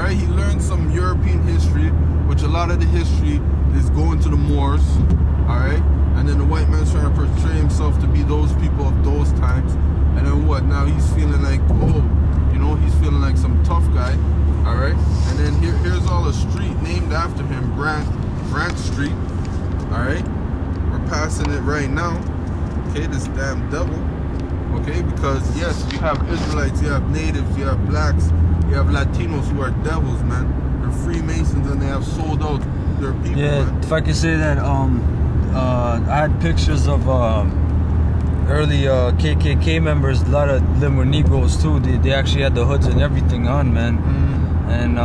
right? He learned some European history, which a lot of the history is going to the Moors, all right? And then the white man's trying to portray himself to be those people of those times. And then what? Now he's feeling like, oh, you know, he's feeling like some tough guy, all right? And then here's all a street named after him, Brant Street, all right? We're passing it right now, okay? This damn devil, okay? Because yes, you have Israelites, you have natives, you have blacks, you have Latinos who are devils, man. They're Freemasons and they have sold out their people, yeah, man. if I can say that, I had pictures of early KKK members. A lot of them were Negroes too. They actually had the hoods and everything on, man. And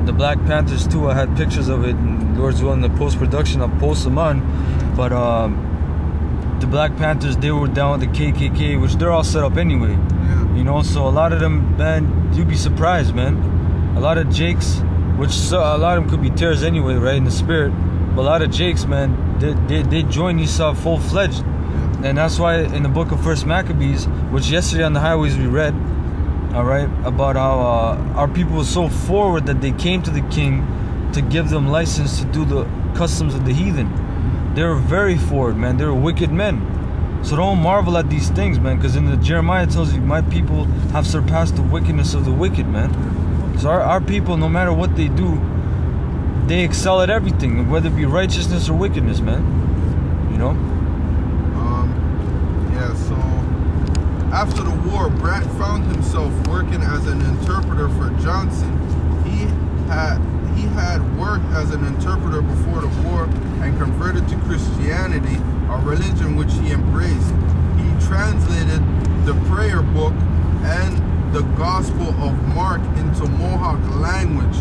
the Black Panthers too. I had pictures of it. And Lord's willing, the post-production, I'll post them on. But the Black Panthers, they were down with the KKK, which they're all set up anyway. Yeah. You know, so a lot of them, man, you'd be surprised, man. A lot of Jakes, which a lot of them could be terrorists anyway, right, in the spirit. But a lot of Jakes, man, they join Esau full-fledged. And that's why in the book of First Maccabees, which yesterday on the highways we read, all right, about how our people were so forward that they came to the king to give them license to do the customs of the heathen. They were very forward, man. They were wicked men. So don't marvel at these things, man, because in the Jeremiah it tells you, my people have surpassed the wickedness of the wicked, man. So our people, no matter what they do, they excel at everything, whether it be righteousness or wickedness, man. You know? Yeah, so after the war, Brant found himself working as an interpreter for Johnson. He had worked as an interpreter before the war and converted to Christianity, a religion which he embraced. He translated the prayer book and the Gospel of Mark into Mohawk language.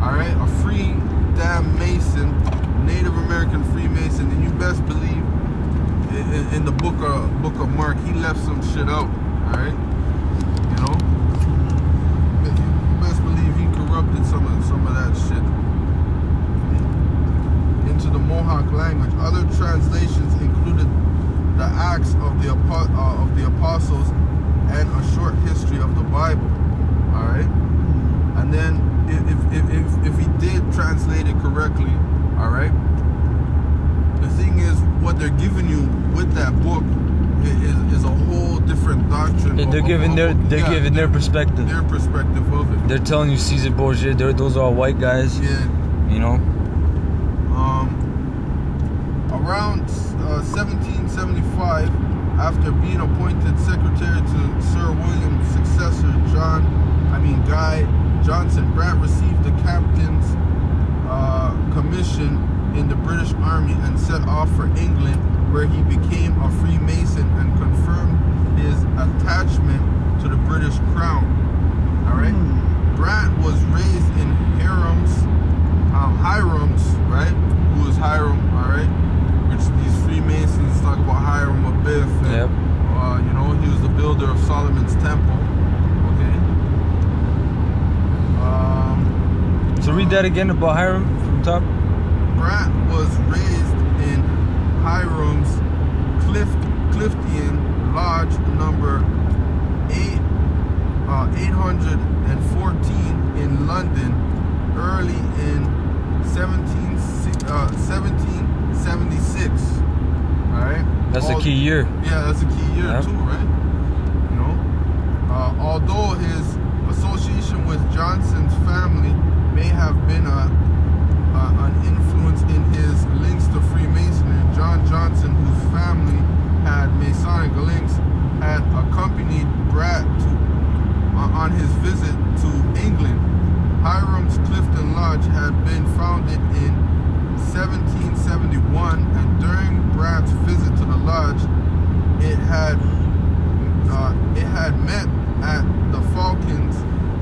Alright, a free damn Mason, Native American Freemason, and you best believe in the book of Mark, he left some shit out. Alright? You know? You best believe he corrupted some of that shit into the Mohawk language. Other translations included the Acts of the Apostles and a short history of the Bible. Alright? And then if he did translate it correctly, alright, the thing is, what they're giving you with that book is a whole different doctrine. They're giving their perspective. Their perspective of it. They're telling you Caesar Borgia, those are all white guys. Yeah. You know? Around 1775, after being appointed secretary to Sir William's successor, Guy Johnson, Brant received the captain's commission in the British Army and set off for England, where he became a Freemason and confirmed his attachment to the British crown. Alright? Brant was raised in Hiram's, right? Who is Hiram, alright? Which these Freemasons talk about Hiram Abiff, and yep. You know, he was the builder of Solomon's temple. Okay. So read that again about Hiram from top. Brant was raised in Hiram's Cliftian Lodge number 814 in London early in 1776. Alright? That's a key year. Yeah, that's a key year too, right? You know? Although his association with Johnson's family may have been an influence in his links to Freemasonry, John Johnson, whose family had Masonic links, had accompanied Brant on his visit to England. Hiram's Clifton Lodge had been founded in 1771, and during Brant's visit to the lodge, it had met at the Falcons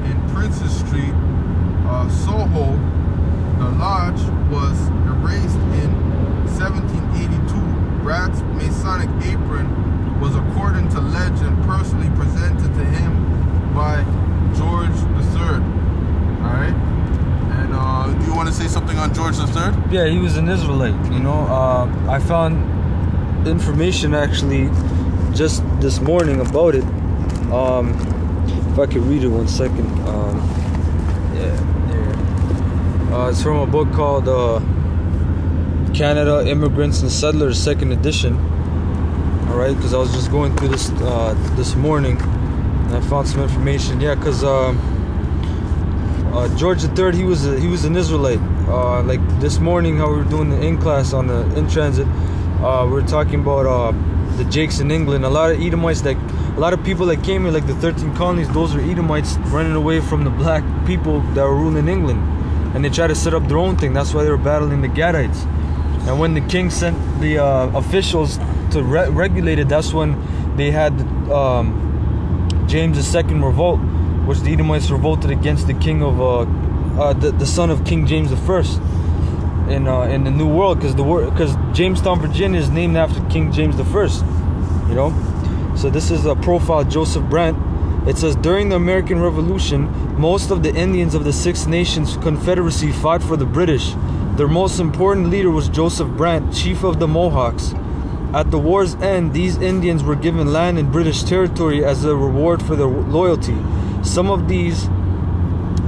in Princess Street, Soho. The lodge was erased in 1782. Brant's Masonic apron was, according to legend, personally presented to him by George III. Alright? And do you want to say something on George III? Yeah, he was an Israelite, you know. I found information actually just this morning about it. If I could read it 1 second. Yeah, It's from a book called Canada Immigrants and Settlers, 2nd edition. All right, because I was just going through this this morning, and I found some information. Yeah, because George III, he was an Israelite. Like this morning, how we were doing the in class on the in transit, we were talking about the Jakes in England. A lot of Edomites, like a lot of people that came here, like the 13 colonies, those are Edomites running away from the black people that were ruling England, and they tried to set up their own thing. That's why they were battling the Gadites. And when the king sent the officials to regulate it, that's when they had James II revolt, which the Edomites revolted against the king of the son of King James I in the New World, because Jamestown, Virginia is named after King James I, you know. So this is a profile of Joseph Brant. It says, during the American Revolution, most of the Indians of the Six Nations Confederacy fought for the British. Their most important leader was Joseph Brant, chief of the Mohawks. At the war's end, these Indians were given land in British territory as a reward for their loyalty. Some of these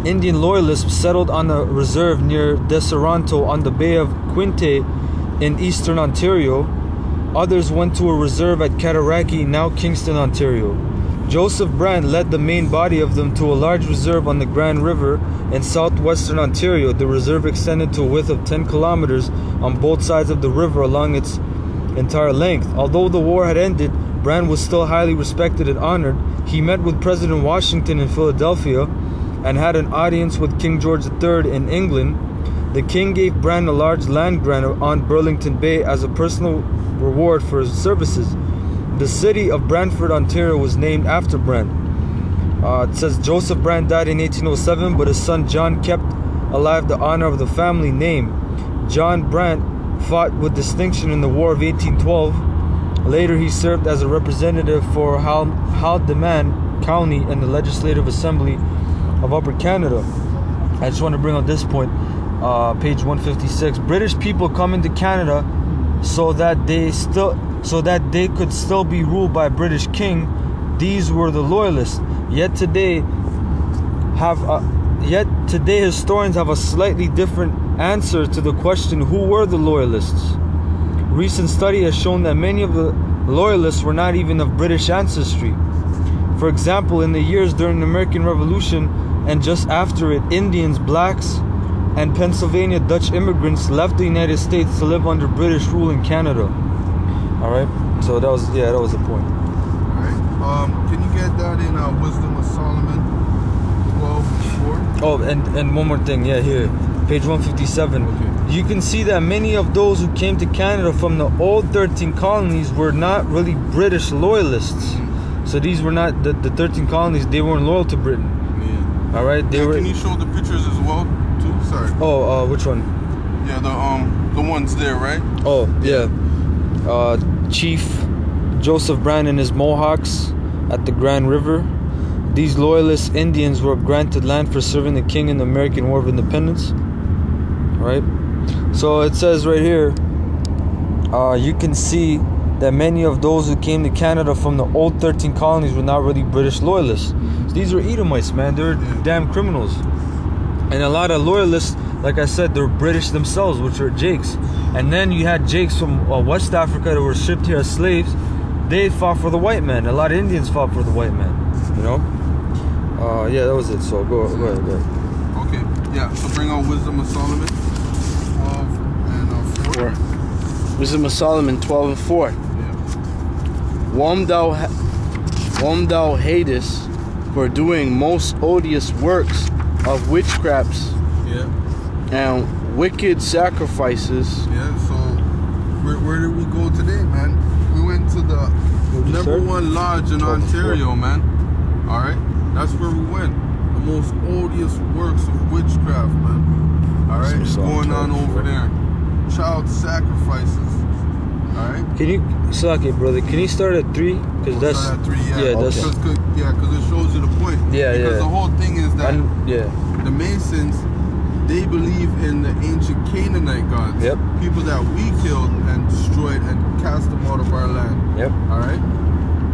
Indian loyalists settled on a reserve near Deseronto on the Bay of Quinte in eastern Ontario. Others went to a reserve at Cataraqui, now Kingston, Ontario. Joseph Brant led the main body of them to a large reserve on the Grand River in southwestern Ontario. The reserve extended to a width of 10 kilometers on both sides of the river along its entire length. Although the war had ended, Brant was still highly respected and honored. He met with President Washington in Philadelphia and had an audience with King George III in England. The king gave Brant a large land grant on Burlington Bay as a personal reward for his services. The city of Brantford, Ontario was named after Brant. It says Joseph Brant died in 1807, but his son John kept alive the honor of the family name. John Brant fought with distinction in the War of 1812. Later, he served as a representative for Haldimand County in the Legislative Assembly of Upper Canada. I just want to bring out this point, page 156. British people come into Canada so that they could still be ruled by a British king. These were the loyalists. Yet today historians have a slightly different answer to the question, who were the loyalists? Recent study has shown that many of the loyalists were not even of British ancestry. For example, in the years during the American Revolution and just after it, Indians, blacks, and Pennsylvania Dutch immigrants left the United States to live under British rule in Canada. All right, so that was the point. All right, can you get that in Wisdom of Solomon 12:4? Oh, and one more thing, yeah, here, page 157. Okay. You can see that many of those who came to Canada from the old 13 colonies were not really British loyalists. Mm-hmm. So these were not the 13 colonies. They weren't loyal to Britain. Yeah. All right, they were. Can you show the pictures as well, too? Sorry. Oh, which one? Yeah, the ones there, right? Oh, yeah. Chief Joseph Brant and his Mohawks at the Grand River. These loyalist Indians were granted land for serving the king in the American War of Independence. All right. So it says right here, you can see that many of those who came to Canada from the old 13 colonies were not really British loyalists. So these were Edomites, man. They're damn criminals. And a lot of loyalists, like I said, they're British themselves, which are Jakes. And then you had Jakes from West Africa that were shipped here as slaves. They fought for the white man. A lot of Indians fought for the white man, you know? Yeah, that was it. So go ahead. Okay, yeah, so bring out Wisdom of Solomon 12 and 4. Wisdom of Solomon 12:4. Yeah. Whom thou hatest for doing most odious works of witchcrafts and wicked sacrifices. Yeah, so where did we go today, man? We went to the #1 lodge in Ontario, man. All right, that's where we went. The most odious works of witchcraft, man. All right, it's going on over there. Child sacrifices. All right. Can you, Saki, brother? Can you start at 3? Because that's start at 3, yeah. that's because it shows you the point. Because the whole thing is that the Masons, they believe in the ancient Canaanite gods. Yep. People that we killed and destroyed and cast them out of our land. Yep. All right.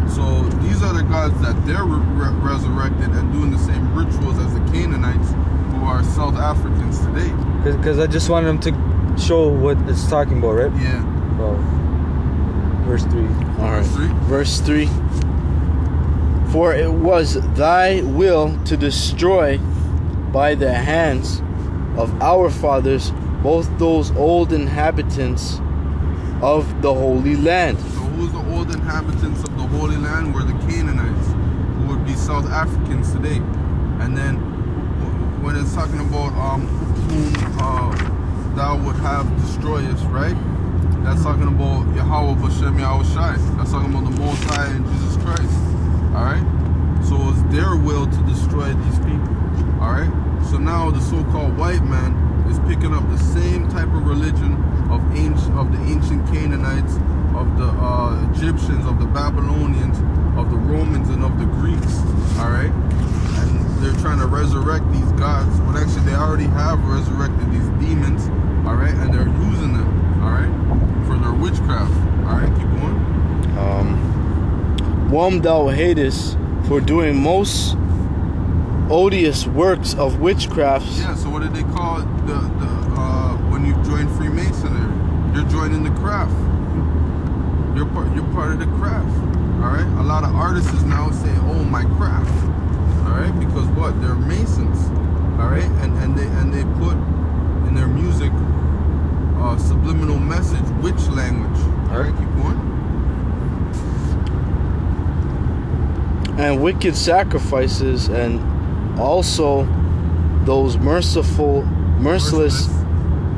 So these are the gods that they're resurrected and doing the same rituals as the Canaanites, who who are South Africans today. Because I just wanted them to show what it's talking about, right? Yeah. Well, verse 3. All right. Verse 3? Verse 3. For it was thy will to destroy by the hands of our fathers both those old inhabitants of the Holy Land. So who's the old inhabitants of the Holy Land? Were the Canaanites, who would be South Africans today. And then when it's talking about whom thou would have destroyed, right? That's talking about Yahweh Bashem Yahweh Shai. That's talking about the Most High and Jesus Christ. Alright? So it's their will to destroy these people. Alright? So now the so-called white man is picking up the same type of religion of the ancient Canaanites, of the Egyptians, of the Babylonians, of the Romans, and of the Greeks. Alright? And they're trying to resurrect these gods when actually they already have resurrected these demons. Alright? And they're using them. Alright? For their witchcraft. Alright? Keep going. Whom thou hatest for doing most odious works of witchcrafts. Yeah, so what did they call it? When you join Freemasonry? You're joining the craft. You're part of the craft. Alright? A lot of artists now say, oh, my craft. Alright? Because what? They're Masons. Alright? And they put in their music subliminal message, witch language. Alright, keep going. And wicked sacrifices, and also those merciless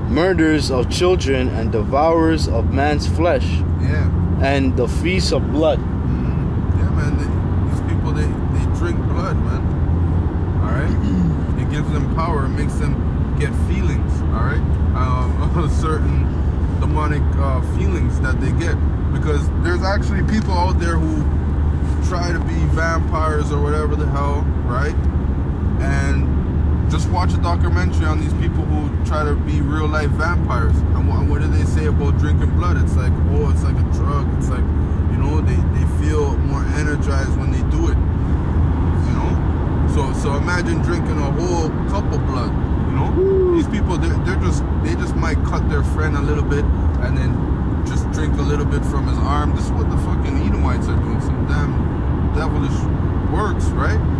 murders of children, and devourers of man's flesh. Yeah. And the feast of blood. Yeah, man. These people, they drink blood, man. Alright? It gives them power. It makes them get feelings. Alright? Certain demonic feelings that they get. Because there's actually people out there who try to be vampires or whatever the hell, right? And just watch a documentary on these people who try to be real life vampires. And what do they say about drinking blood? It's like, oh, it's like a drug. It's like, you know, they feel more energized when they do it. You know? So imagine drinking a whole cup of blood. You know? These people, they just might cut their friend a little bit and then just drink a little bit from his arm. This is what the fucking Edomites are doing. Some damn devilish works, right?